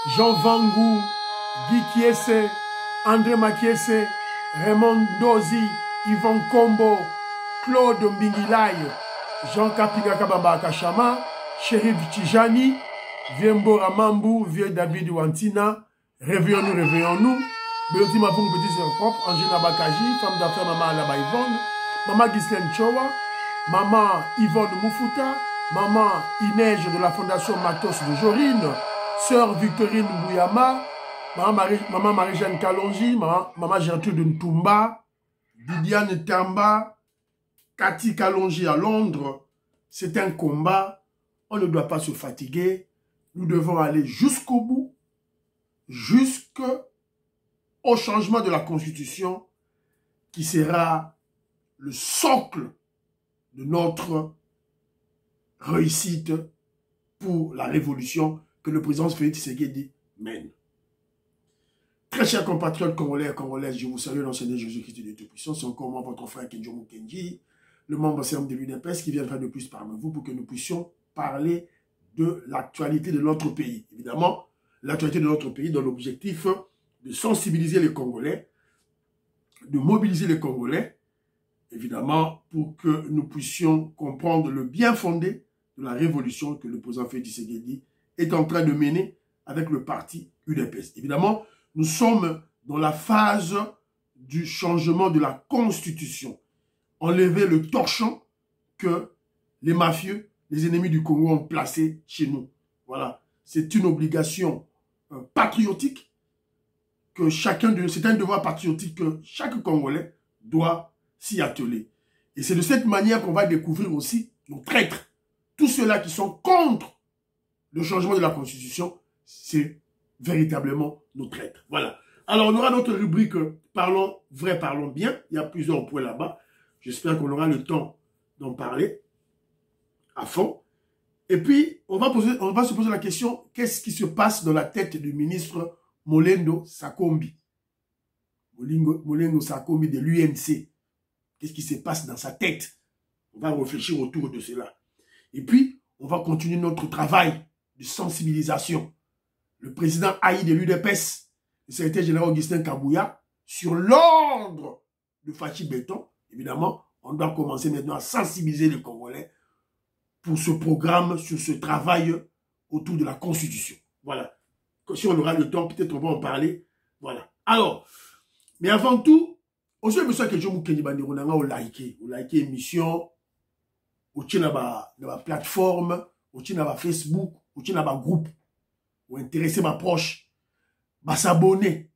Jean Vangou, Guy Kiese, André Makiese, Raymond Dozi, Yvon Kombo, Claude Mbingilayo, Jean Kapiga Kabamba Kachama, Chérif Tijani, Vieux Mbora Mambou, Vieux David Wantina, réveillons-nous, réveillons-nous. Béoti Mapung, petit sœur propre, Angina Bakaji, femme d'affaires Maman Alaba Yvonne, Maman Ghislaine Chowa, Maman Yvonne Moufuta, Maman Inej de la Fondation Matos de Jorine, Sœur Victorine Bouyama, Maman Marie-Jeanne Kalonji, Maman Gertrude Ntumba, Didiane Tamba, Cathy Kalonji à Londres. C'est un combat, on ne doit pas se fatiguer, nous devons aller jusqu'au bout, jusqu'au changement de la Constitution qui sera le socle de notre réussite pour la révolution que le président Félix Tshisekedi mène. Très chers compatriotes congolais et congolaises, je vous salue dans le Seigneur Jésus-Christ de Tout-Puissant. C'est encore moi, votre frère Kenjomo Kenji, le membre CM de l'UDPS qui viendra de plus parmi vous pour que nous puissions parler de l'actualité de notre pays. Évidemment, l'actualité de notre pays dans l'objectif de sensibiliser les Congolais, de mobiliser les Congolais, évidemment, pour que nous puissions comprendre le bien fondé de la révolution que le président Félix Tshisekedi est en train de mener avec le parti UDPS. Évidemment, nous sommes dans la phase du changement de la Constitution. Enlever le torchon que les mafieux, les ennemis du Congo ont placé chez nous. Voilà, c'est une obligation patriotique que chacun de nous, c'est un devoir patriotique que chaque Congolais doit s'y atteler. Et c'est de cette manière qu'on va découvrir aussi nos traîtres. Tous ceux-là qui sont contre le changement de la Constitution, c'est véritablement nos traîtres. Voilà. Alors, on aura notre rubrique Parlons vrai, parlons bien. Il y a plusieurs points là-bas. J'espère qu'on aura le temps d'en parler à fond. Et puis, on va se poser la question, qu'est-ce qui se passe dans la tête du ministre Molendo Sakombi? Molendo Sakombi de l'UNC. Qu'est-ce qui se passe dans sa tête? On va réfléchir autour de cela. Et puis, on va continuer notre travail de sensibilisation. Le président Haï de l'UDPS, le secrétaire général Augustin Kabouya, sur l'ordre de Fachi Béton, évidemment, on doit commencer maintenant à sensibiliser les Congolais pour ce programme, sur ce travail autour de la Constitution. Voilà. Si on aura le temps, peut-être on va en parler. Voilà. Alors, mais avant tout, aussi, je veux que je vous like l'émission, ou la plateforme, ou la Facebook, ou la groupe, ou intéresser ma proche, s'abonner,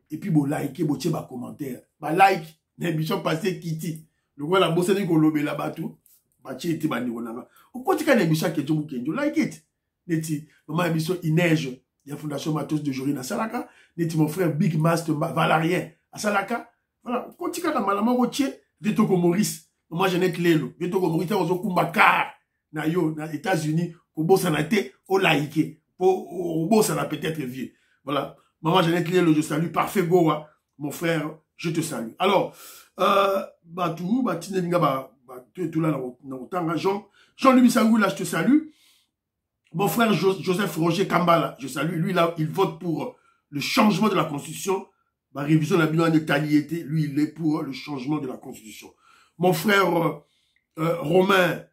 et puis liker, ba commentaire, like, l'émission passée Kitty, le roi la bosse de Kolobé là-bas tout, ti bandironanga. Ou quand tu as l'émission que je vous like it, neti, maman émission Inej, il y a Fondation Matos de Jorine à Salaka, neti mon frère Big Master Valarien à Salaka, voilà, quand tu as la malama rotier, de Toko Maurice, moi je n'ai que l'élo, de Toko Maurice, on se Kumbakar, na yo, na États-Unis, au beau sanate, au laïké, au beau sana peut-être vieux. Voilà, maman je n'ai que l'élo, je salue, parfait Goa, mon frère, je te salue. Alors, tout là, Jean-Louis Sangou, là, je te salue. Mon frère Joseph Roger Kambala, je salue. Lui, là, il vote pour le changement de la Constitution. Ma révision de la bilan d'étalité, lui, il est pour le changement de la Constitution. Mon frère Romain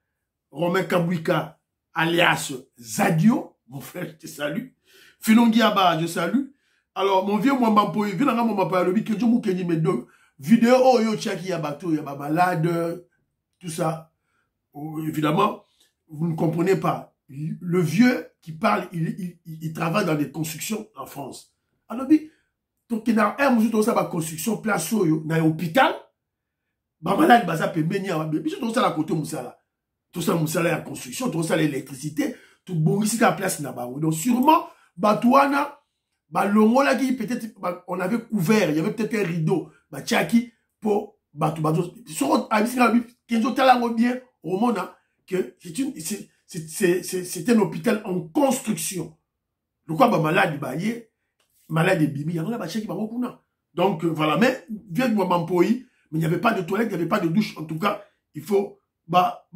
Kabouika, alias Zadio, mon frère, je te salue. Filongi Abba, je salue. Alors, mon vieux Mwambampoy, viens là, Mwambampoy, le bique, je m'en dis, mes deux vidéos, oh, yo, tchaki, yabato, yaba malade, tout ça. Oh, évidemment, vous ne comprenez pas. Le vieux qui parle, il travaille dans des constructions en France. Alors, donc, il y a un monsieur qui a une construction, place dans l'hôpital, malade, baza pe menia, monsieur tout ça la côté Moussala. Tout ça Moussala la construction, tout ça l'électricité, tout bon ici la place là-bas. Donc, sûrement, Batouana, longo là qui peut-être, on avait couvert, il y avait peut-être un rideau, tchaki, pour Batou. Sur Kenzo Talango bien, au monde, que c'est un hôpital en construction. Le quoi, malade, malade et bibi, il y a un qui va donc, voilà, mais, viens de moi m'empoyer, mais il n'y avait pas de toilette, il n'y avait pas de douche, en tout cas, il faut, ça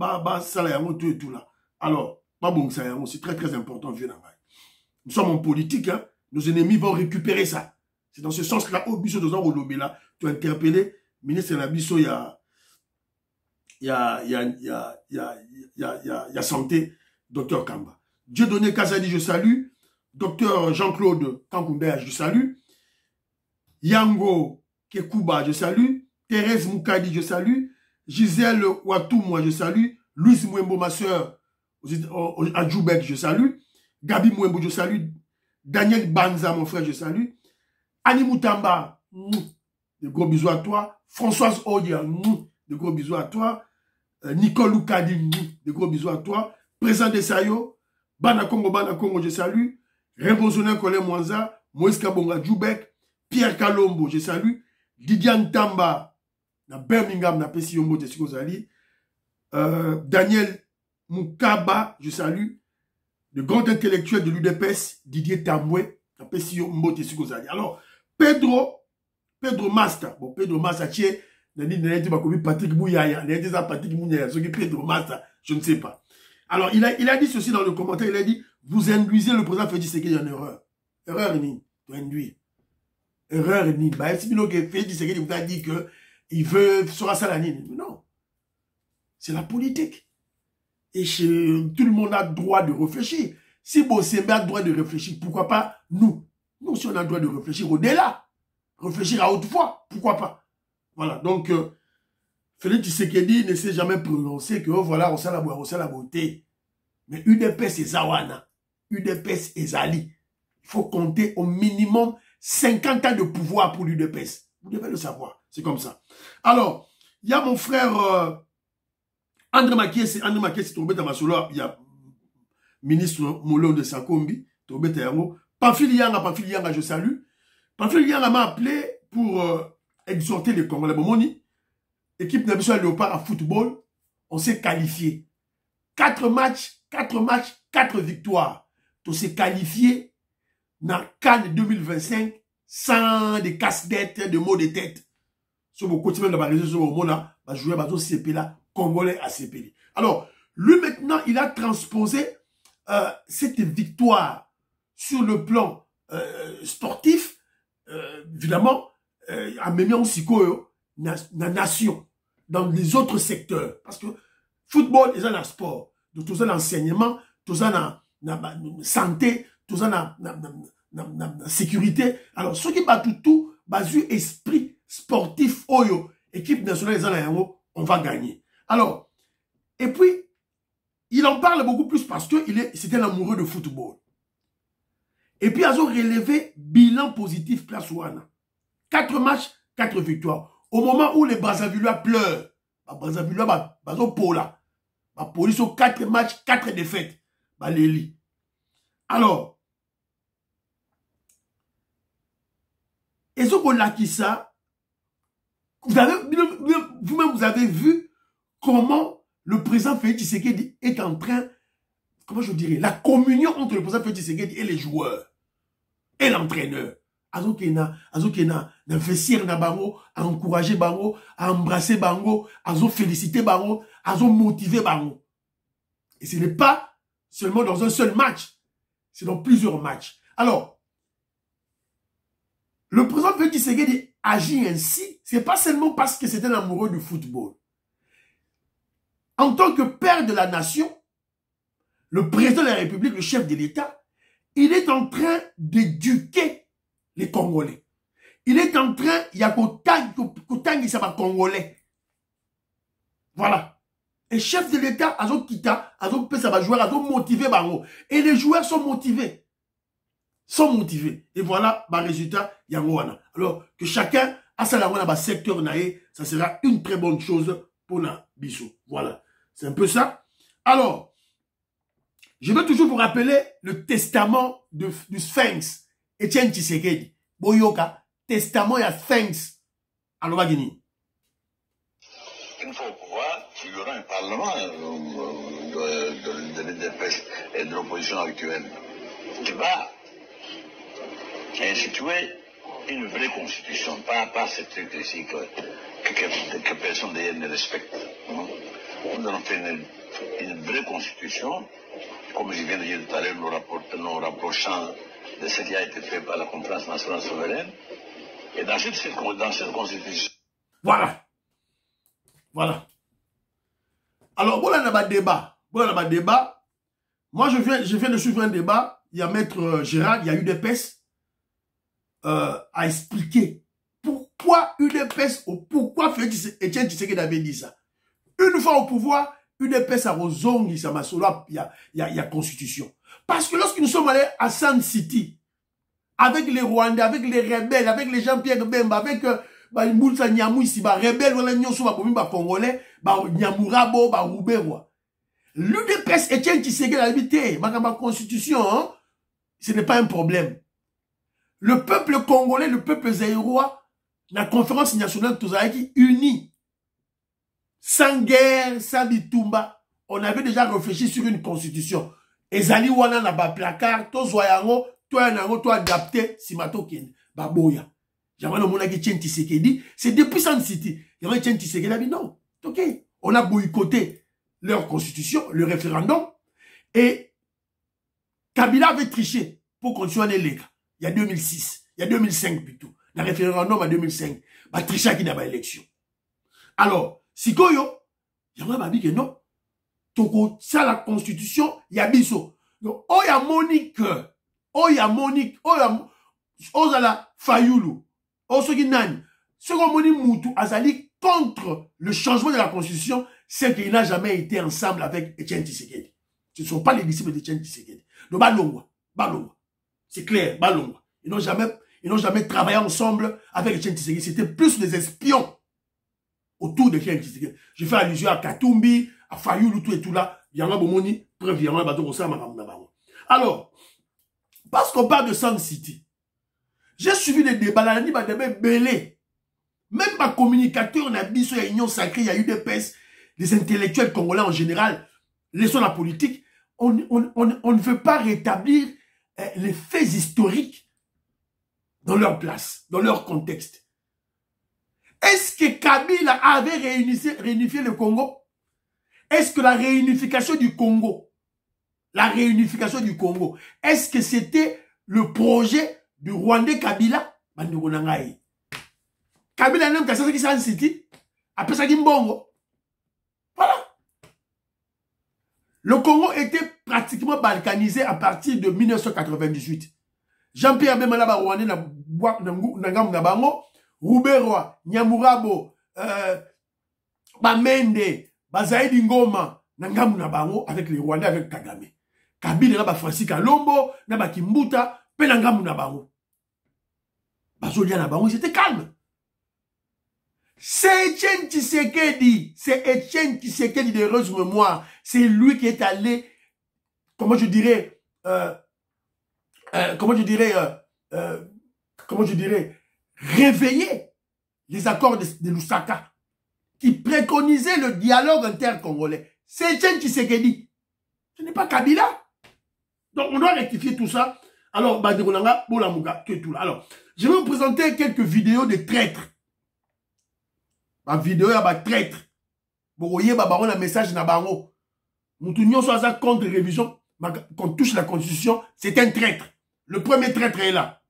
là, tout et tout là. Alors, bon, ça c'est très très important, vieux Nangai. Nous sommes en politique, hein. Nos ennemis vont récupérer ça. C'est dans ce sens-là, au biso de là, tu as interpellé le ministre de la biso, il y a santé, docteur Kamba. Dieudonné Kazadi, je salue. Docteur Jean-Claude Kankunda, je salue. Yango Kekuba, je salue. Thérèse Moukadi, je salue. Gisèle Ouatou, moi, je salue. Louise Mouembo, ma soeur, à Djoubek, je salue. Gabi Mouembo, je salue. Daniel Banza, mon frère, je salue. Annie Moutamba, de gros bisous à toi. Françoise Odia, de gros bisous à toi. Nicole Oukadi, de gros bisous à toi. Président de Sayo, Bana Congo, je salue. Rebozonen Kole Mwanza, Moïse Kabonga Djoubek, Pierre Kalombo, je salue. Didiane Tamba, na Birmingham, na Pessi Yombo, je salue. Daniel Moukaba, je salue. Le grand intellectuel de l'UDPS, Didier Tamboué, na Pessi Yombo, je salue. Alors, Pedro Masta, bon, Pedro Masta, Patrick Mouyaya, Patrick Mouyaya, ce qui est Pedro Masta, je ne sais pas. Alors, il a dit ceci dans le commentaire, il a dit, vous induisez le président Félix Tshisekedi en erreur. Erreur, ni, tu induis. Erreur, ni. Bah, est-ce que Félix Tshisekedi vous a dit que il veut, sera ça la ligne? Non. C'est la politique. Et tout le monde a le droit de réfléchir. Si Bossembe a le droit de réfléchir, pourquoi pas nous? Nous, si on a le droit de réfléchir au-delà, réfléchir à haute voix, pourquoi pas? Voilà, donc, Félix Tshisekedi ne s'est jamais prononcé que, oh, voilà, on sait la beauté. Mais UDPS et Zawana, UDPS et Zali, il faut compter au minimum 50 ans de pouvoir pour l'UDPS. Vous devez le savoir, c'est comme ça. Alors, il y a mon frère André Makiesi, Torbet Amasolo, il y a ministre Molon de Sakombi, Torbet Yango. Pamphile Yanga, je salue. Pamphile Yanga m'a appelé pour exhorter les Congolais. Bomoni, équipe nationale Léopard à football, on s'est qualifié. 4 matchs, 4 victoires. On s'est qualifié dans Cannes 2025 sans des casse-têtes, de maux de tête. Sur mon quotidien de la région, sur mon là, je jouais à CP là, Congolais à CP. Alors, lui maintenant, il a transposé cette victoire sur le plan sportif, évidemment, en même aussi la nation, dans les autres secteurs. Parce que football est un sport. Donc, tout ça l'enseignement, tout ça la santé, tout ça la sécurité. Alors, ceux qui battent tout, basent esprit sportif, oyo, équipe nationale, on va gagner. Alors, et puis, il en parle beaucoup plus parce que c'était un amoureux de football. Et puis, ils ont relevé bilan positif place Ouana. 4 matchs, 4 victoires. Au moment où les Brazzavillois pleurent, les Brazzavillois, ils ont pour là. La police ont 4 matchs, 4 défaites. Alors, et ce qu'on a qui ça, vous-même, vous avez vu comment le président Félix Tshisekedi est en train, comment je dirais, la communion entre le président Félix Tshisekedi et les joueurs, et l'entraîneur. Azokena, vestiaire na bango, à encourager bango, à embrasser bango, à féliciter bango, à motiver bango. Et ce n'est pas seulement dans un seul match, c'est dans plusieurs matchs. Alors, le président Félix Tshisekedi agit ainsi, c'est pas seulement parce que c'est un amoureux du football. En tant que père de la nation, le président de la République, le chef de l'État, il est en train d'éduquer les Congolais. Il est en train, il y a Kotangi, ça va Congolais. Voilà. Et chef de l'État, Azo Kita, Azo Pesa va jouer, Azo motiver Bango. Et les joueurs sont motivés. Et voilà, bah, résultat, Yangoana. Alors, que chacun a sa secteur naïe, ça sera une très bonne chose pour la Bissou. Voilà. C'est un peu ça. Alors, je veux toujours vous rappeler le testament du Sphinx. Etienne Tshisekedi, Boyoka, testament et Sphinx. Alors, va gagner. Une fois au pouvoir, il y aura un parlement de l'UDPS et de l'opposition actuelle qui va instituer une vraie constitution, pas ce truc ici que personne d'ailleurs ne respecte. Nous allons faire une vraie constitution comme je viens de dire tout à l'heure, nous rapprochant de ce qui a été fait par la conférence nationale souveraine. Et dans cette constitution. Voilà. Voilà. Alors, voilà le débat. Voilà le débat. Moi, je viens de suivre un débat. Il y a Maître Gérard, il y a UDPS à expliquer pourquoi UDPS ou pourquoi Etienne Tshisekedi avait dit ça. Une fois au pouvoir, UDPS a rozongi sa masolo, il y a constitution. Parce que lorsque nous sommes allés à Sun City, avec les Rwandais, avec les rebelles, avec les Jean-Pierre Bemba, avec Mboulsa Nyamou ici, rebelles, voilà, nyonso, Congolais, Nyamurabo, Rouberwa. L'UDPS Etienne Tshisekedi a habité, ma constitution, hein, ce n'est pas un problème. Le peuple congolais, le peuple zaïrois, la conférence nationale Tozaïki unie, sans guerre, sans bitumba, on avait déjà réfléchi sur une constitution. Ezali wana na ba placard, to zoyango, toi yango, toi adapté, simato ken, baboya. Jamano monaki Etienne Tshisekedi, c'est depuis Sun City. Jamano Etienne Tshisekedi a dit non. Ok, on a boycotté leur constitution, le référendum, et Kabila avait triché pour continuer les gars. Il y a 2006, il y a 2005 plutôt. Le référendum en 2005, bah tricha qui n'a pas élection. Alors, Sikoyo, il y a dit que non. Toko, ça la constitution, il y a biso. Donc, oh ya Monique, oh ya Monique, oh ya la Fayoulou, oh ce qui nani. Ce qu'on Monique Moutou Azali contre le changement de la constitution, c'est qu'il n'a jamais été ensemble avec Etienne Tshisekedi. Ce ne sont pas les disciples d'Etienne Tshisekedi. Donc, Balongwa. C'est clair, Balongwa. Ils n'ont jamais travaillé ensemble avec Etienne Tshisekedi. C'était plus des espions autour de Etienne Tshisekedi. Je fais allusion à Katumbi, à Fayoulou, tout et tout là. Yanga Bomoni, preuve, Yanga Bato Rossama. Alors, parce qu'on parle de Sun City, j'ai suivi des débats, là, il y a des débats belés. Même ma communicateur, on a dit sur l'Union sacrée, il y a eu des PES, les intellectuels congolais en général, laissons la politique, on ne veut pas rétablir les faits historiques dans leur place, dans leur contexte. Est-ce que Kabila avait réunifié le Congo? Est-ce que la réunification du Congo, est-ce que c'était le projet du Rwandais Kabila? Kabila n'a pas fait ça en City, après ça dit Mbongo. Voilà. Le Congo était pratiquement balkanisé à partir de 1998. Jean-Pierre Bemba Rwandais na bango, Rouberwa, Nyamurabo, Bamende, Bazaïdi Ngoma, Nangamu na bango avec les Rwandais, avec Kagame. Kabila na Francis Kalombo, na Kimbuta, pe Nangamu na bango. Bazolia na bango, c'était calme. C'est Etienne Tshisekedi de heureuse mémoire. C'est lui qui est allé, comment je dirais, réveiller les accords de Lusaka, qui préconisaient le dialogue intercongolais. C'est Etienne Tshisekedi. Ce n'est pas Kabila. Donc on doit rectifier tout ça. Alors, Badekolanga, Bolamuga, que tout là. Alors, je vais vous présenter quelques vidéos de traîtres. Ma vidéo ya ba traître. Boye ba baron la message na bango. Moutounio soit ça contre révision, qu'on touche la constitution, c'est un traître. Le premier traître est là.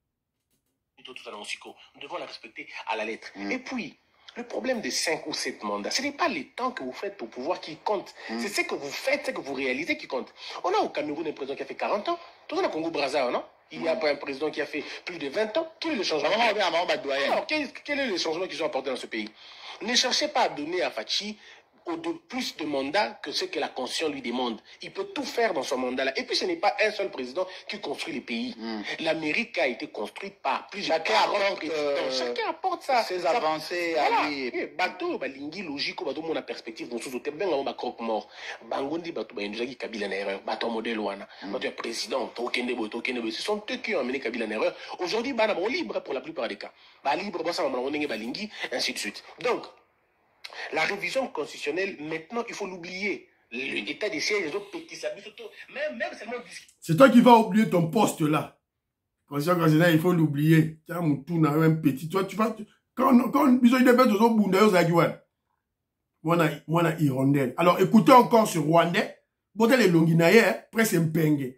Nous devons la respecter à la lettre. Et puis, le problème des 5 ou 7 mandats, ce n'est pas les temps que vous faites au pouvoir qui compte. C'est ce que vous faites, ce que vous réalisez qui compte. On a au Cameroun un président qui a fait 40 ans. Tout le Congo-Brazzaville, non? Il y a un président qui a fait plus de 20 ans. Quel est le changement? Alors, quel est le changement qu'ils ont apporté dans ce pays? Ne cherchez pas à donner à Fachi plus de mandats que ce que la Constitution lui demande. Il peut tout faire dans son mandat-là. Et puis, ce n'est pas un seul président qui construit les pays. L'Amérique a été construite par plusieurs présidents. Chacun apporte ses avancées à lui. Bateau, balingi, logique, bateau, mon perspective, bon, sous ben, on va croque-mort. Bangondi, bateau, ben, Kabila en erreur. Bateau, modèle, ouana. Bateau, président, Tokenebo. Ce sont eux qui ont amené Kabila en erreur. Aujourd'hui, bah, on est libre pour la plupart des cas. Bah, libre, bah, ça, on est balingi, ainsi de suite. Donc, la révision constitutionnelle, maintenant, il faut l'oublier. L'état des sièges, les autres petits services, même seulement... C'est toi qui vas oublier ton poste là. Constitution constitutionnelle, il faut l'oublier. Tiens, mon tour un petit. Toi, tu vas... Quand besoin de faire tout ça, moi, hirondelle. Alors, écoutez encore ce Rwandais. Bote le Longinaye, Prince Mpenge.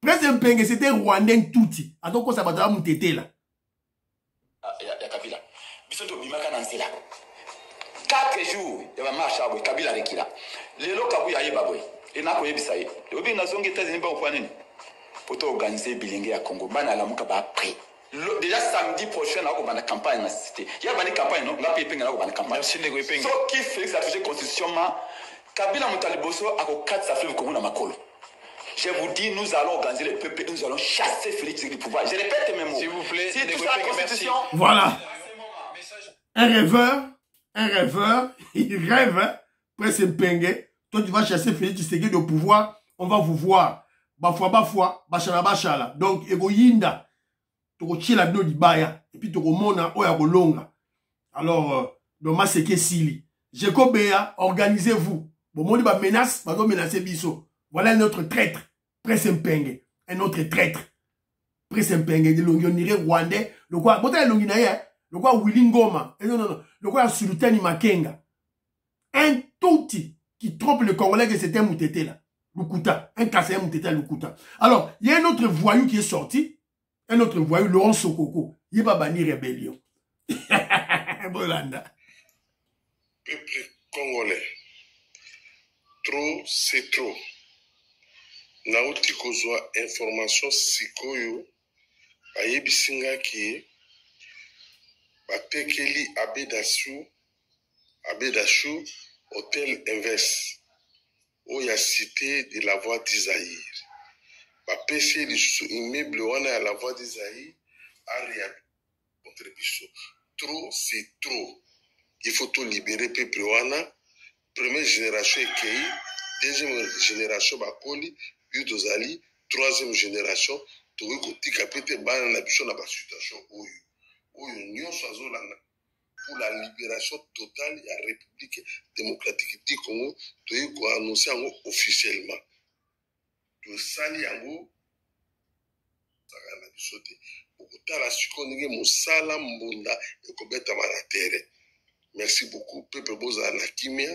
Prince Mpenge, c'était Rwandais touti. Donc, ça va te moutete là. Ya Kabila. Bisoto bimaka nansela. 4 jours, ya marche abwe Kabila rekila. Lelo kabuya yebabwe. Enako yebisa ye. Obi nazongi États-Unis ba kwa nini? Poto organiser bilingue ya Congo bana la muka ba après. Déjà samedi prochain on va la campagne na cité. Il y a une campagne non, la pépinga on va la campagne. Merci les pépinga. So qui fait ça fait constitution ma Kabila Mutaliboso a 4 ça fait Congo na makolo. Je vous dis, nous allons organiser le peuple, nous allons chasser Félix du pouvoir. Je répète mes mots. S'il vous plaît, si tout ça, la constitution... Voilà. Un rêveur, il rêve, hein. Prince Mpenge. Toi, tu vas chasser Félix Tshisekedi au pouvoir, on va vous voir. Bafwa, bachala. Donc, ego yinda. Toko chila bino di baya. Et puis, toko mona, oya kolonga. Alors, doma seke sili. Jekobea, organisez-vous. Bon, mon ba menace, ba do menacer biso. Voilà notre traître, Prince Mpenge. Un autre traître. Prince Mpenge de l'Onionire Rwandais. Le quoi, bota l'Onginaye, le quoi Willy Ngoma. Non. Le quoi Sultani Makenga. Un touti qui trompe le Congolais que c'était Moutete là. Lukuta. Un cassé Moutete à Lukuta. Alors, il y a un autre voyou qui est sorti. Un autre voyou, Laurent Sokoko. Il va bannir rébellion. Bolanda. Peuple congolais. Trop, c'est trop. Nauti kozwa information sikoyo ayebisinga ki batekeli Abedachou hôtel Invest oya cité de la voie d'Isaïr bapesi lisusu immeuble wana ya la voie d'Isaïr aria contre biso. Trop c'est trop, il faut tout libérer peuple wana. Première génération ekei, deuxième génération bakoli Yudozali, troisième génération, tu veux que tu bana na biso na ba situation oyo nyonso azolanda pour la libération totale de la République démocratique du Congo, tu veux ko annoncer officiellement. Tu sali yango sakana biso te. Okutala siko ndenge mosala mbunda ekobeta mana terre. Merci beaucoup peuple boza na kimia.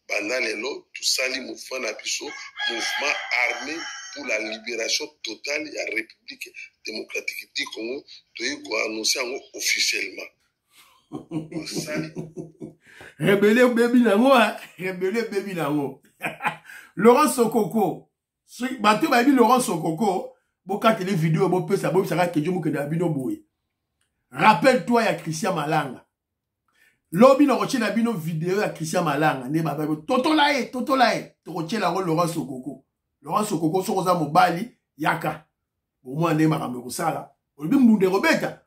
Banalelo, tout sali mouvement biso, mouvement armé pour la libération totale de la République démocratique du Congo, tu as annoncé officiellement. Rebelle baby nango, rebelle baby nango. Laurent Sokoko, bateau baby Laurent Sokoko, boka télé vidéo, bo peut ça, bo ça que je me connais bino boy. Rappelle-toi il y a Christian Malanga. Lobi na roche na bino vidéo ya Christian Malanga ne baba toto lae to roche la Laurent Sokoko sokoza mobali yaka au moins ne makambo kosala obi mbunde robeta.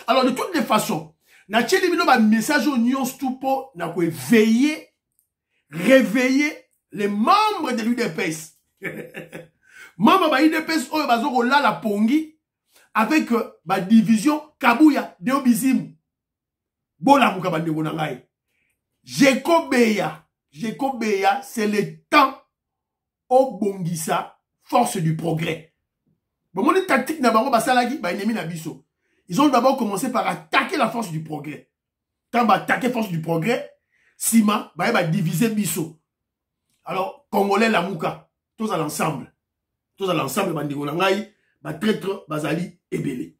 Alors de toutes les façons na cheli bino ba message au news tupo na ko réveiller les membres de l'UDPS. Membres ba UDPS oyo bazoko la pongi avec ba division Kabuya de Obizimu. Bola mukabande ngai. Jekobeya, c'est le temps au Bongisa, force du progrès. Bon, mon tactique na bango basalaki ba ennemi na biso. Ils ont d'abord commencé par attaquer la force du progrès. Quand ba attaquer force du progrès, Sima ba diviser biso. Alors Congolais la muka, tous à l'ensemble bandeko na ngai, ba traître bazali ebele.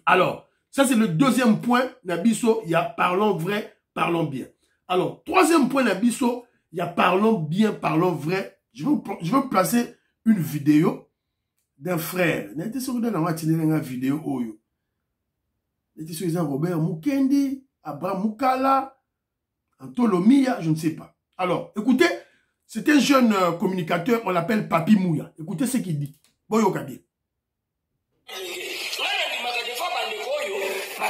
Alors ça, c'est le deuxième point. Nabiso, il y a parlons vrai, parlons bien. Alors, troisième point, Nabiso, il y a parlons bien, parlons vrai. Je veux placer une vidéo d'un frère. N'était sûr que dans la vidéo, n'était sûr que Robert Mukendi, Abraham Mukala, Antolomia, je ne sais pas. Alors, écoutez, c'est un jeune communicateur, on l'appelle Papi Mouya. Écoutez ce qu'il dit. Boyo Kabir.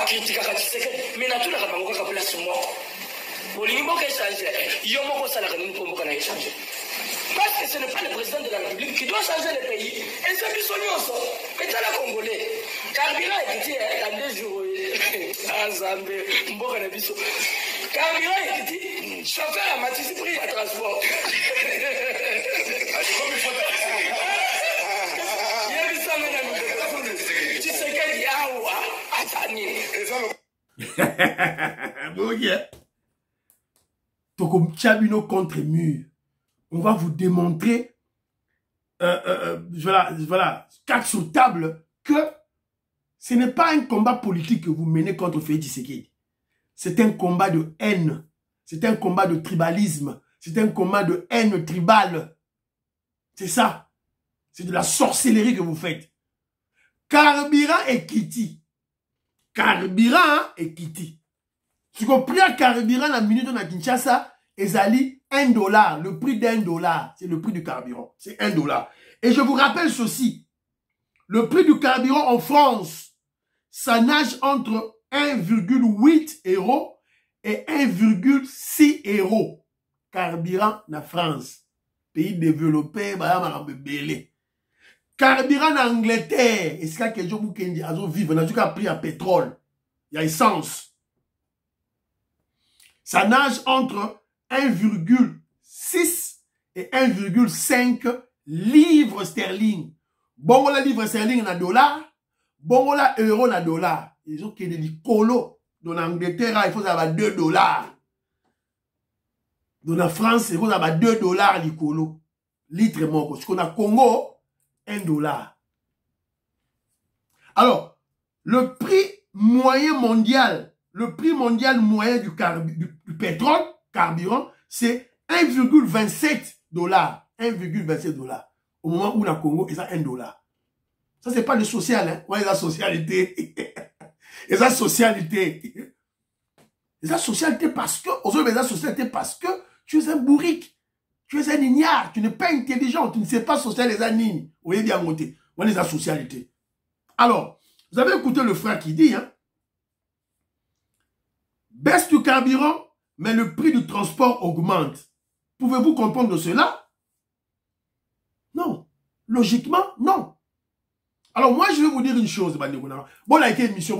Critique à Tshisekedi, mais na tout la bango ka place moi. Bolingo ka changer. Yo moko sala ka ni pombo kana changer. Parce que ce n'est pas le président de la République qui doit changer le pays. Et c'est du sonioso. Et t'as la Congolais. Carburant est dit dans 2 jours. Ensemble, mboka na biso. Carburant est dit chauffeur à Matisse prix à transport. Tshisekedi awa. Toko Tchabino contre mur. on va vous démontrer, voilà, carte sur table, que ce n'est pas un combat politique que vous menez contre Félix Tshisekedi. C'est un combat de haine. C'est un combat de tribalisme. C'est un combat de haine tribale. C'est ça. C'est de la sorcellerie que vous faites. Carburant et Kitty. Carburant et Kitty. Si vous prenez un carburant la minute dans Kinshasa, ezali $1. Le prix d'$1. C'est le prix du carburant. C'est $1. Et je vous rappelle ceci. Le prix du carburant en France, ça nage entre 1,8 € et 1,6 €. Carburant na France. Pays développé, belé. Carburant en Angleterre. Est-ce qu'il y a des gens qui vivent dans un prix à pétrole? Il y a essence. Ça nage entre 1,6 et 1,5 livres sterling. Bon, la livre sterling na dollar. Bon, la euro na dollar. Ils ont des colo. Dans l'Angleterre, il faut avoir $2. Dans la France, il faut avoir $2 les colo. Litre moko. Ce qu'on a Congo, $1. Alors, le prix moyen mondial, moyen du pétrole, carburant, c'est 1,27 $. 1,27 $. Au moment où la Congo est à $1. Ça, c'est pas le social, hein. Ouais, la socialité. Et la socialité. Et la socialité parce que, aujourd'hui, la socialité parce que tu es un bourrique. Tu es un ignare. Tu n'es pas intelligent. Tu ne sais pas social les animes. Vous voyez bien monter. Voilà la socialité. Alors, vous avez écouté le frère qui dit, hein, baisse du carburant, mais le prix du transport augmente. Pouvez-vous comprendre cela? Non. Logiquement, non. Alors moi, je vais vous dire une chose. Bon, likez l'émission,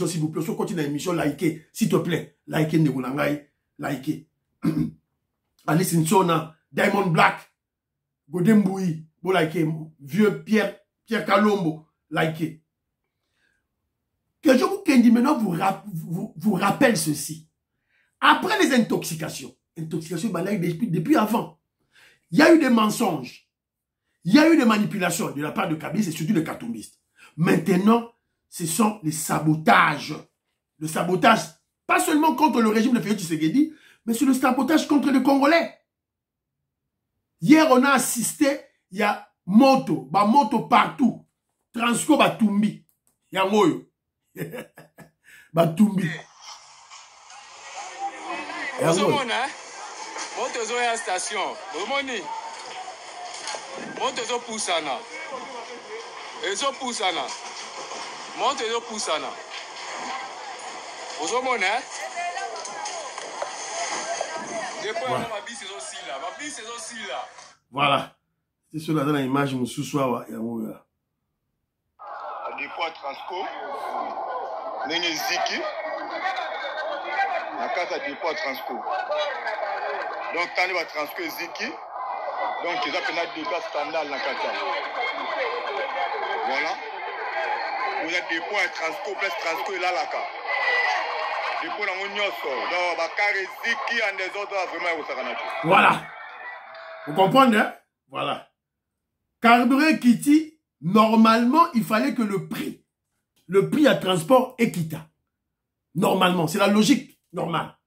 s'il vous plaît. Si vous continuez l'émission, likez, s'il te plaît. Likez, likez. Allez, Sinsona, Diamond Black, Godemboui, bon, likez, vieux Pierre Kalombo, likez. Que je vous maintenant vous rappelle ceci. Après les intoxications, depuis avant, il y a eu des mensonges. Il y a eu des manipulations de la part de Kabylie et surtout des katombistes. Maintenant, ce sont les sabotages. Le sabotage, pas seulement contre le régime de Félix Tshisekedi, mais c'est le sabotage contre les Congolais. Hier, on a assisté, il y a moto partout. Transco Batumbi. Il y a moyo. Batumbi. Moto ya station. Bomoni. Monte zo poussana. Ezo poussana. Monte zo poussana. Ozo mona. Depuis ma bise zo sila. Ma bise zo sila. Voilà. C'est sur la image musu soir ya moya. Des fois Transco. Nenge Ziki. Na kata des fois Transco. Donc quand il va Transco Ziki. Donc, ils ont fait des cas scandales dans le Qatar. Voilà. Vous êtes des points Transco, plus Transco et là, là, là. Des points dans l'Union, donc, Bakary Ziki et des autres, vraiment, vous savez. Voilà. Vous comprenez, hein? Voilà. Carburant Kitty, normalement, il fallait que le prix à transport est quitté. Normalement, c'est la logique normale.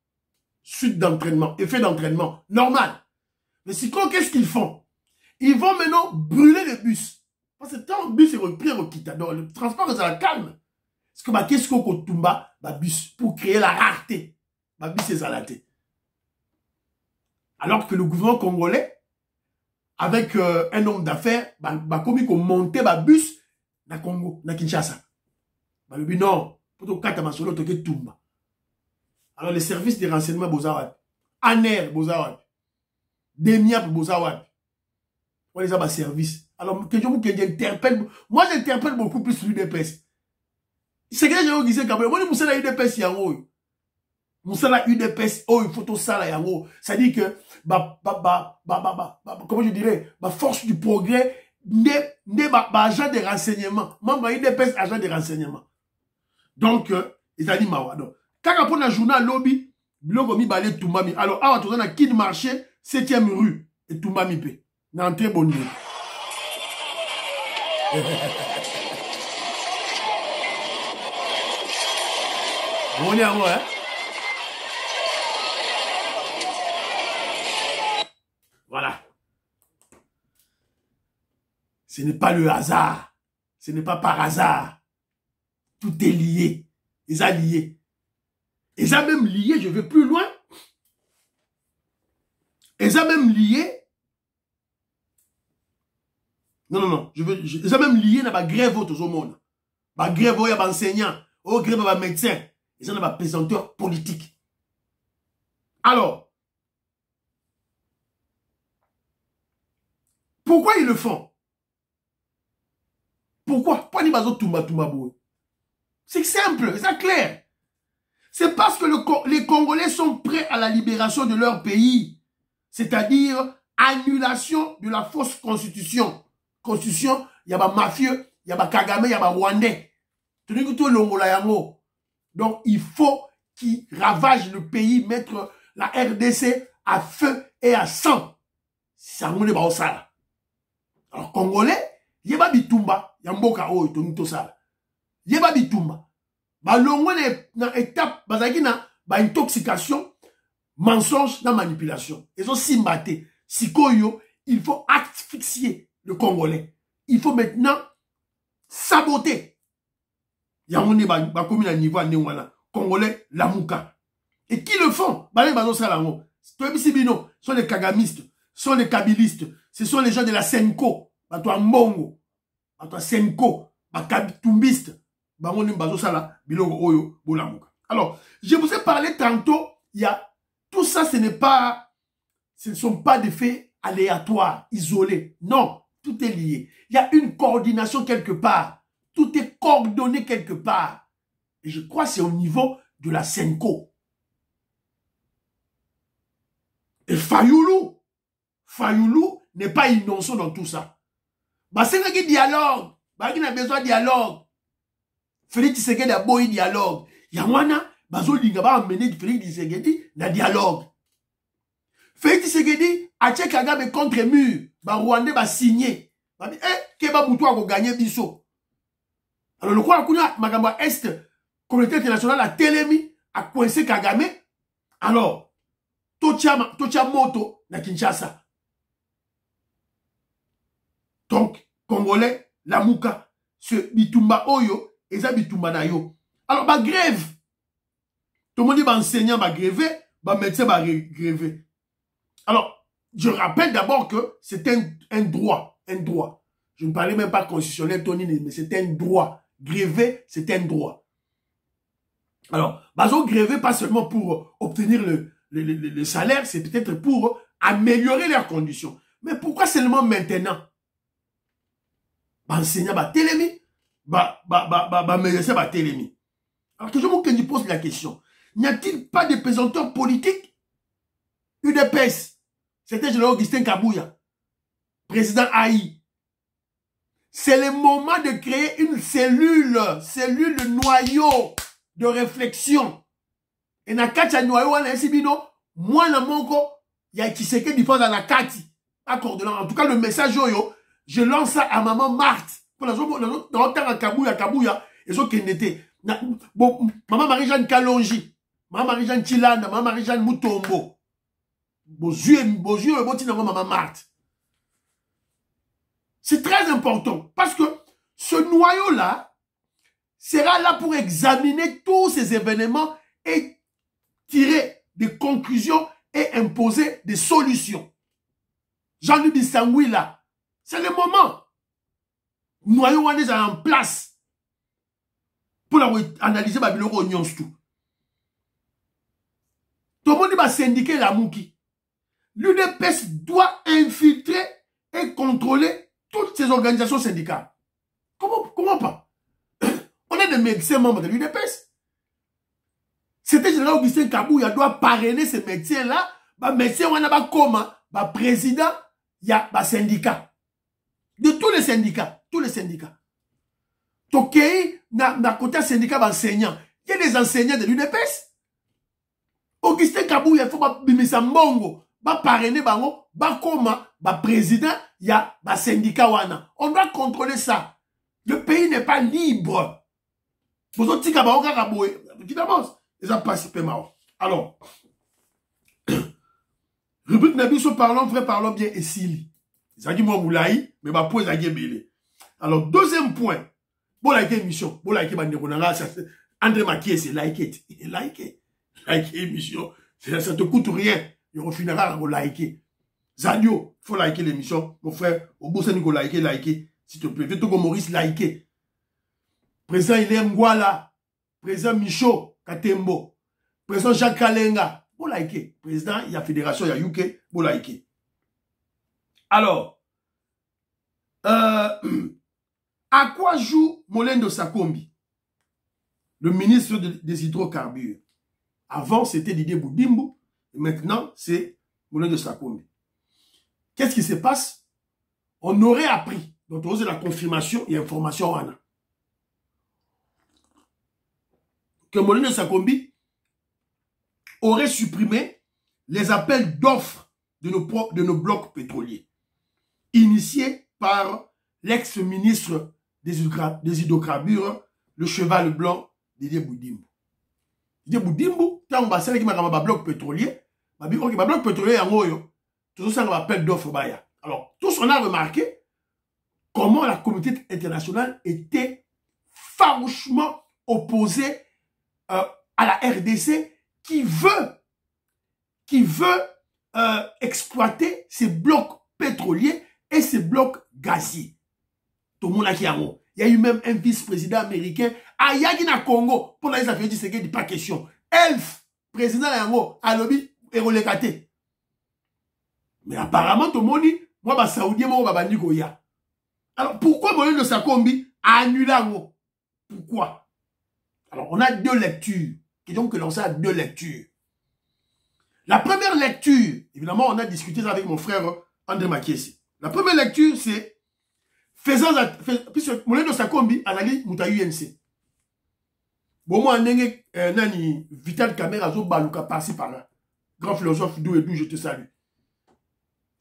Suite d'entraînement, effet d'entraînement, normal. Mais si qu'est-ce qu'ils font? Ils vont maintenant brûler les bus. Parce que tant le bus est repris au Kitador, le transport est à la calme. Parce que qu'est-ce qu'on tomba bus pour créer la rareté. Bus est à la tête. Alors que le gouvernement congolais, avec un homme d'affaires, comme ils ont monté bus na Congo, na Kinshasa. Le but non, pour tout cas, masolo toke tumba. Alors les services de renseignement Bozawad, ANER Bozawad. Demia pour Bozawad. On les a service. Alors, que j'interpelle. Moi, j'interpelle beaucoup plus l'UDPS. C'est que j'ai dit que moi, je suis à l'UDPS. Je suis à l'UDPS. Oh, il faut tout ça là. Ça dit que, comment je dirais, force du progrès, agent de renseignement. Moi, UDPS, agent de renseignement. Donc, ils ont dit, quand on a un journal lobby, alors, on a qui marché. 7e rue et Toumba Mipé. Dans très bonne nuit. On est à moi, hein? Voilà. Ce n'est pas le hasard. Ce n'est pas par hasard. Tout est lié. Ils ont lié. Ils ont même lié, je vais plus loin. Ils ont même lié. Non. Ils ont même lié dans la grève au monde. La grève il y a des enseignants. La grève il y a des médecins. Ils ont des pesanteurs politiques. Alors, pourquoi ils le font? Pourquoi? C'est simple, c'est clair. C'est parce que les Congolais sont prêts à la libération de leur pays. C'est-à-dire annulation de la fausse constitution. Constitution, il y a des mafieux, il y a des Kagame, il y a des Rwandais. Donc il faut qu'ils ravagent le pays, mettre la RDC à feu et à sang. Ça me dit ça. Alors Congolais, il y a pas bitumba, il y a mboka o to ça. Il y a pas bitumba. Ba longo na étape bazaki na ba intoxication, mensonge, na manipulation. Ils ont simbaté. Sikoyo, il faut asphyxier le Congolais. Il faut maintenant saboter. Il y a un commun à niveau à Congolais, la Mouka. Et qui le font? Ce sont les kagamistes, ce sont les kabylistes, ce sont les gens de la Senko, Mbongo, Senko, Kabitumbiste. Alors, je vous ai parlé tantôt, il y a tout ça, ce ne sont pas des faits aléatoires, isolés. Non, tout est lié. Il y a une coordination quelque part. Tout est coordonné quelque part. Et je crois que c'est au niveau de la Senko. Et Fayoulou n'est pas innocent dans tout ça. C'est un dialogue. Il a besoin de dialogue. Félix Tshisekedi a beau dialogue. Yamwana, Bazolinga va amener Félix Tshisekedi dans dialogue. Félix Tshisekedi a tché Kagame contre mur. Rwandais va signer. Keba Moutou a gagné Bisso. Alors le quoi Magamba Est, communauté internationale a télémi, a coincé Kagame. Alors, Tocha Moto na Kinshasa. Donc, Congolais, la Mouka, ce Bitumba Oyo, et ça Bitumba Nayo. Alors, ma grève. Tout le monde dit, enseignant va gréver, médecin va gréver. Alors, je rappelle d'abord que c'est un droit. Je ne parlais même pas constitutionnel, Tony, mais c'est un droit. Gréver, c'est un droit. Alors, bazo gréver pas seulement pour obtenir le salaire, c'est peut-être pour améliorer leurs conditions. Mais pourquoi seulement maintenant? Enseignant va télémi, médecin va télémi. Alors toujours que je pose la question, n'y a-t-il pas de pesanteurs politiques? UDPS, c'était général Augustin Kabouya, président AI. C'est le moment de créer une cellule noyau de réflexion. Et na kacha noyau wana esibino, moi na monko, ya Tshisekedi diffuse à la kati. En tout cas, le message yo, je lance ça à maman Marthe. Pour la zone, dans Kabouya, et so kenete. Maman Marie-Jeanne Kalonji, maman Marie-Jeanne Chilanda, maman Marie-Jeanne Mutombo. Bozieu, maman Marthe. C'est très important parce que ce noyau-là sera là pour examiner tous ces événements et tirer des conclusions et imposer des solutions. Jean-Louis Bissangui là, c'est le moment. Noyau on est en place pour analyser ma biloko nyons tout. Tout le monde va syndiquer la Mouki. L'UDPS doit infiltrer et contrôler toutes ces organisations syndicales. Comment pas? On a des médecins membres de l'UDPS. C'était général Augustin Kabouya doit parrainer ces médecins-là. Médecins, on a comment? Président, il y a syndicat. De tous les syndicats. Tous les syndicats. Donc, na côté syndicat d'enseignants. Il y a des enseignants de l'UDPS. Augustin Kabouya, il faut bimisa mbongo. ba parrainer bango, ba koma, ba président, ya ba syndicat wana. On doit contrôler ça. Le pays n'est pas libre. Vous autres, tika ba oka kaboé. Évidemment, ils ont participé mao. Alors, rubrique Nabiso parlons vrai, parlons bien et s'il. Ça dit moi moulaï, mais ma pose à guébélé. Alors, deuxième point. Bon, like émission. Bon, like Banderonanga, André Makié, c'est liker. Liker. Liker émission. Ça te coûte rien. Il refinira à vous liker. Zadio, il faut liker l'émission. Mon frère, au bout, ça nous liker. S'il te plaît. Fais tout comme Maurice, liker. Président Ilem Ngwala. Président Michaud Katembo. Président Jacques Kalenga. Bon, liker. Président, il y a fédération, il y a UK. Bon, liker. Alors, à quoi joue Molendo Sakombi, le ministre des hydrocarbures? Avant, c'était Didier Boudimbo, et maintenant, c'est Molendo Sakombi. Qu'est-ce qui se passe? On aurait appris, donc on a la confirmation et information que Molendo Sakombi aurait supprimé les appels d'offres de nos blocs pétroliers, initiés par l'ex-ministre des hydrocarbures, le cheval blanc Didier Boudimbo. Didier Boudimbo, tant on va faire un bloc pétrolier, bloc pétrolier en haut, tout ça, on appelle d'offres. Alors, tous on a remarqué comment la communauté internationale était farouchement opposée à la RDC qui veut exploiter ces blocs pétroliers et ces blocs gaziers. Tout le monde a qui a mot. Il y a eu même un vice-président américain à Yagina Congo pour les affaires du Ségué, pas question. Elf, président Yango, à lobby et relégaté. Mais apparemment, tout le monde dit, moi, bah, Saoudien, moi, bah, Nigoya. Alors, pourquoi Molendo Sakombi a annulé Yango? Pourquoi? Alors, on a deux lectures. Et donc, l'on a deux lectures. La première lecture, évidemment, on a discuté ça avec mon frère André Makiesi. La première lecture, c'est puisque Molendo Sakombi a dit Mouta UNC. Bon, moi, nani Vital Caméra zo baluka par-ci par-là. Grand philosophe d'où et d'où je te salue.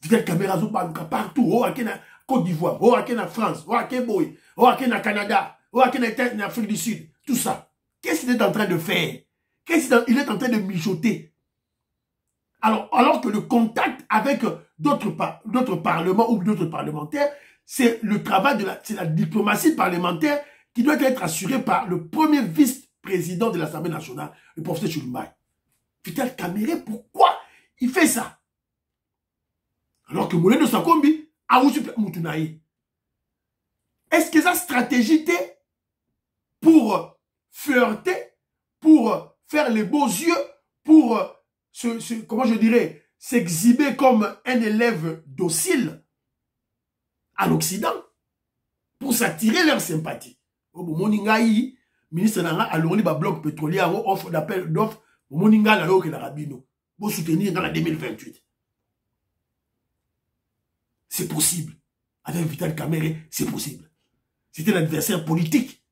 Vital Caméra zo baluka partout. Oh, à Côte d'Ivoire, oh, à France, oh, à Boy, oh, à Canada, oh, à Afrique du Sud. Tout ça. Qu'est-ce qu'il est en train de faire? Qu'est-ce qu'il est en train de mijoter? Alors que le contact avec d'autres parlements ou d'autres parlementaires, c'est le travail c'est la diplomatie parlementaire qui doit être assurée par le premier vice-président de l'Assemblée nationale, le professeur Chulumbaye. Vital Kamere, pourquoi il fait ça? Alors que Molendo Sakombi a aussi Moutunaï. Est-ce que sa stratégie était pour flirter, pour faire les beaux yeux, pour comment je dirais, s'exhiber comme un élève docile à l'Occident, pour s'attirer leur sympathie? Moningaï, ministre Nanga, a l'orli ba bloc pétrolier, offre d'appel d'offres, Moninga la loque la rabino, pour soutenir dans la 2028. C'est possible. Avec Vital Kamere, c'est possible. C'était l'adversaire politique.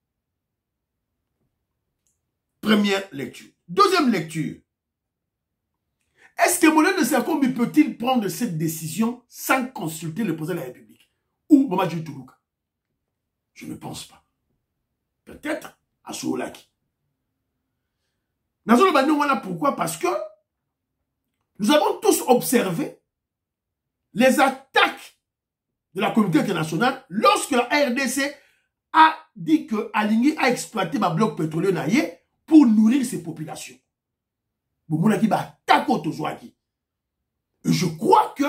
Première lecture. Deuxième lecture. Est-ce que Molendo Sakombi peut-il prendre cette décision sans consulter le président de la République ou Mamadou Toulouka? Je ne pense pas. Peut-être à Soulaki. Pourquoi? Parce que nous avons tous observé les attaques de la communauté internationale lorsque la RDC a dit que Alingui a exploité ma bloc pétrolier naïe pour nourrir ses populations. Et je crois que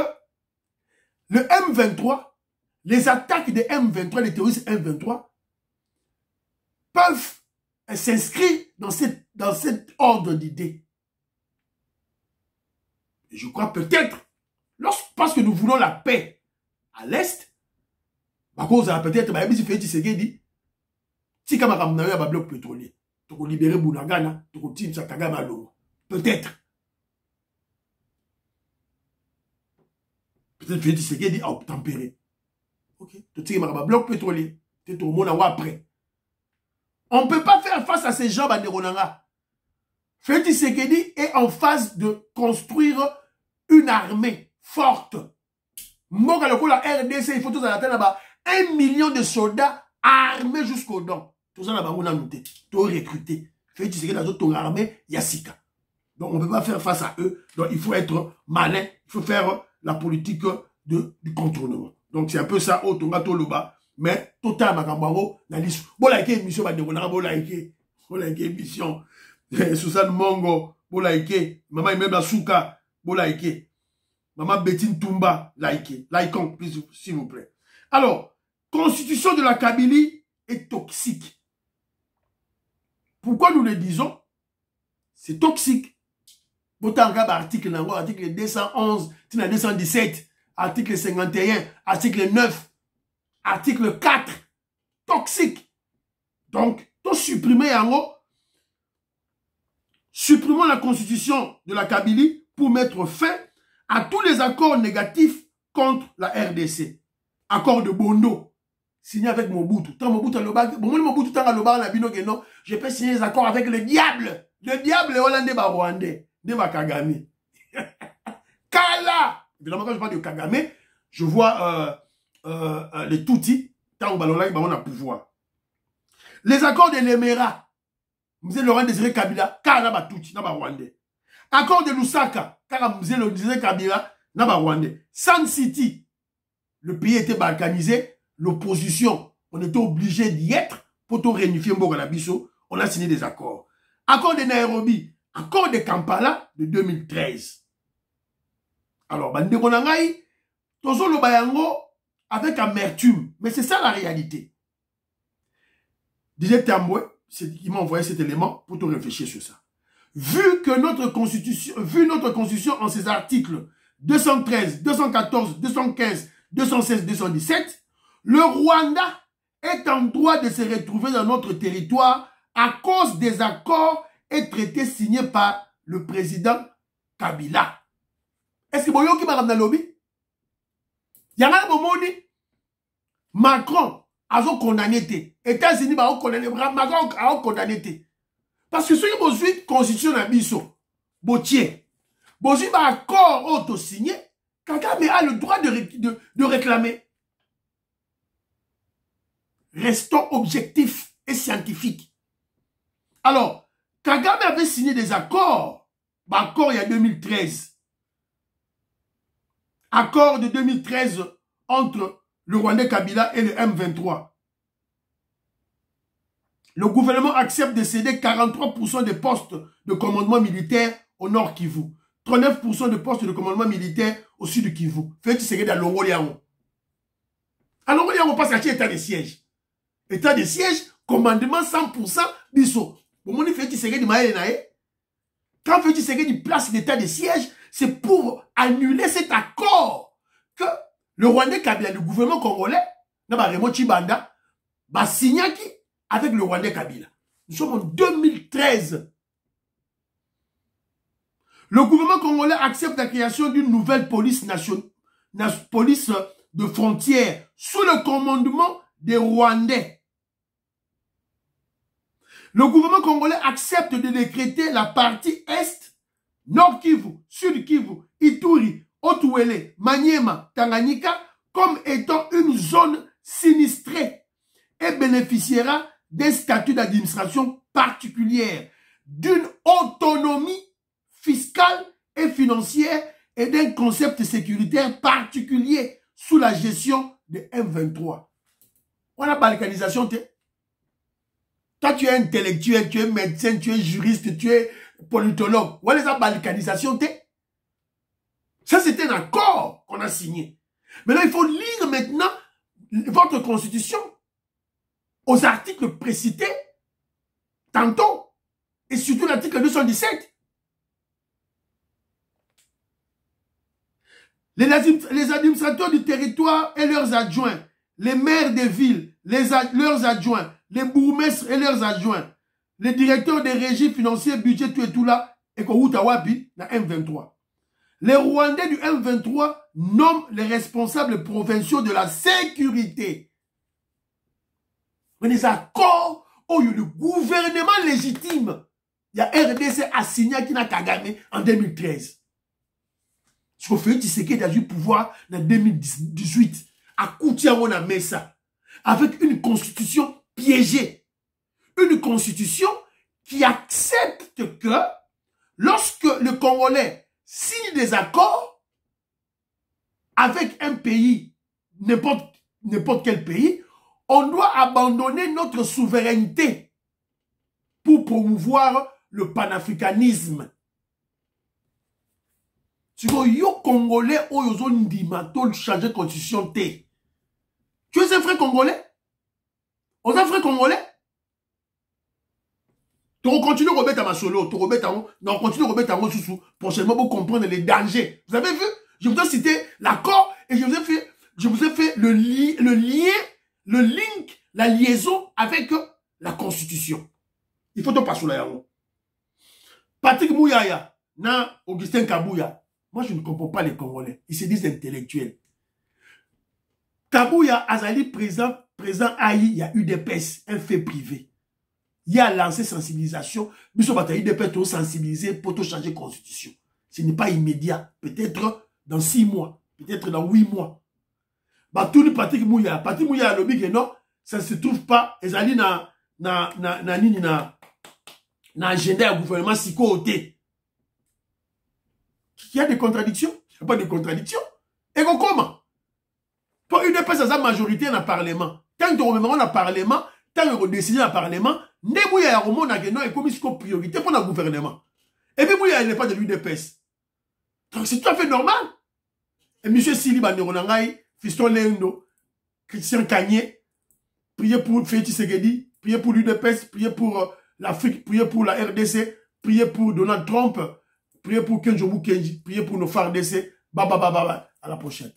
le M23, les attaques des M23, les terroristes M23, peuvent s'inscrire dans cet ordre d'idées. Je crois peut-être, parce que nous voulons la paix à l'Est, peut-être, si comme un bloc pétrolier, tu peux libérer Bounagana, tu peux tirer Kagame Longo. Peut-être. Peut-être Félix Tshisekedi a obtempéré. Ok. Tu sais, un bloc pétrolier. Tu es au monde après. On ne peut pas faire face à ces gens, Banderonanga. Félix Tshisekedi est en phase de construire une armée forte. Mboka lokola RDC, il faut tous attendre 1 million de soldats armés jusqu'aux dents. Tout ça, on a noté. Tout recruté. Fait que dans ton armée, il y a Sika. Donc, on ne peut pas faire face à eux. Donc, il faut être malin. Il faut faire la politique du contournement. Donc, c'est un peu ça, Otonga Toloba. Mais, total, Makambaro, la liste. Bon, like émission, bon, like émission. Susan Mongo, bon, like. Maman, il met la souka, bon, like. Maman Bettine Toumba, like. Like-on, s'il vous plaît. Alors, constitution de la Kabylie est toxique. Pourquoi nous le disons? C'est toxique. Pourtant, regarde l'article 211, 217, article 51, article 9, article 4. Toxique. Donc, tout supprimer en haut. Supprimons la constitution de la Kabylie pour mettre fin à tous les accords négatifs contre la RDC. Accord de Bondo, signé avec Mobutu. Tant Mobutu je peux signer des accords avec le diable. Le diable est hollandais, rwandais, de Kagame. Kala! Évidemment, quand je parle de Kagame, je vois les Tutsis, tant on a pouvoir. Les accords de l'Emera, Mzee Laurent Désiré Kabila, Kala ba Tutsi, na ba rwandais. Accord de Lusaka, Kala Mzee Laurent Désiré Kabila, na ba rwandais. Sun City, le pays était balkanisé, l'opposition, on était obligé d'y être pour tout réunifier Mbogalabiso, on a signé des accords. Accord de Nairobi, accord de Kampala de 2013. Alors, Bandeko Nangai, Tozo le Bayango avec amertume, mais c'est ça la réalité. Disait Tamboué, il m'a envoyé cet élément pour tout réfléchir sur ça. Vu notre constitution en ses articles 213, 214, 215, 216, 217, le Rwanda est en droit de se retrouver dans notre territoire à cause des accords et traités signés par le président Kabila. Est-ce que vous voyez qui m'a ramené lobby? Il y a un moment où Macron a condamné. États-Unis a condamné. Macron a condamné. Parce que ceux qui ont suivi la constitution de Bisso, Botier, Bosi va accord auto-signé, Kagame a le droit de réclamer. Restons objectifs et scientifiques. Alors, Kagame avait signé des accords. Accord il y a 2013. Accord de 2013 entre le Rwandais Kabila et le M23. Le gouvernement accepte de céder 43% des postes de commandement militaire au nord Kivu. 39% de postes de commandement militaire au sud Kivu. Fait-il c'est dans l'Ongoliango. À l'Ongoliango, on passe à état de siège. État de siège, commandement 100% biso. Quand fait-il c'est du place d'état de siège, c'est pour annuler cet accord que le Rwandais Kabila, le gouvernement congolais, Nabaremo Chibanda, va signer avec le Rwandais Kabila. Nous sommes en 2013. Le gouvernement congolais accepte la création d'une nouvelle police nationale, police de frontières, sous le commandement des Rwandais. Le gouvernement congolais accepte de décréter la partie Est, Nord Kivu, Sud Kivu, Ituri, Otuele, Maniema, Tanganyika, comme étant une zone sinistrée et bénéficiera d'un statut d'administration particulière, d'une autonomie fiscale et financière et d'un concept sécuritaire particulier sous la gestion de M23. On a balkanisation. Toi, tu es intellectuel, tu es médecin, tu es juriste, tu es politologue. On a la balkanisation. Ça, c'est un accord qu'on a signé. Maintenant, il faut lire maintenant votre constitution aux articles précités tantôt et surtout l'article 217. Les administrateurs du territoire et leurs adjoints, les maires des villes, leurs adjoints, les bourgmestres et leurs adjoints, les directeurs des régies financiers, budget, tout et tout là, et Koutawapi, la M23. Les Rwandais du M23 nomment les responsables provinciaux de la sécurité. Mais les accords où le gouvernement légitime, il y a RDC assigné à Kagame en 2013. Ce que Félix Tshisekedi a eu pouvoir en 2018. À Koutiamon a mis ça. Avec une constitution piégée. Une constitution qui accepte que lorsque le Congolais signe des accords avec un pays, n'importe quel pays, on doit abandonner notre souveraineté pour promouvoir le panafricanisme. Tu vois, yo Congolais, ils ont dit, changer de constitution. Tu es un frère Congolais? On est un frère Congolais? Tu continues à remettre à ma solo, on continue à remettre à mon sous prochainement pour comprendre les dangers. Vous avez vu? Je vous ai cité l'accord et je vous ai fait le link, la liaison avec la Constitution. Il faut te passer là. Patrick Mouyaya, na Augustin Kabouya. Moi, je ne comprends pas les Congolais. Ils se disent intellectuels. Kabouya, Azali, présent Aïe, il y a eu des PES, un fait privé. Il a lancé sensibilisation. Biso bataille de peut sensibiliser pour tout changer de constitution. Ce n'est pas immédiat. Peut-être dans 6 mois. Peut-être dans 8 mois. Batouni Patrick Mouya. Patrick Mouya a lobby que non, ça ne se trouve pas. Ezali na agenda du gouvernement si côté. Il y a des contradictions. Il n'y a pas de contradictions. Et comment? Pour une personne, ça majorité dans le Parlement. Tant que on a Parlement, tant qu'on décide dans le Parlement, Nebouya ya romona que non est comme une priorité pour le gouvernement. Et puis Bouya n'est pas de l'UDPS. Donc c'est tout à fait normal. Et M. Sili Banderonangaï, Fiston Lendo, Christian Kanye, priez pour Félix Tshisekedi, priez pour l'UDPS, priez pour l'Afrique, priez pour la RDC, priez pour Donald Trump, priez pour Kenjobu Kenji, priez pour nos FARDC. À la prochaine.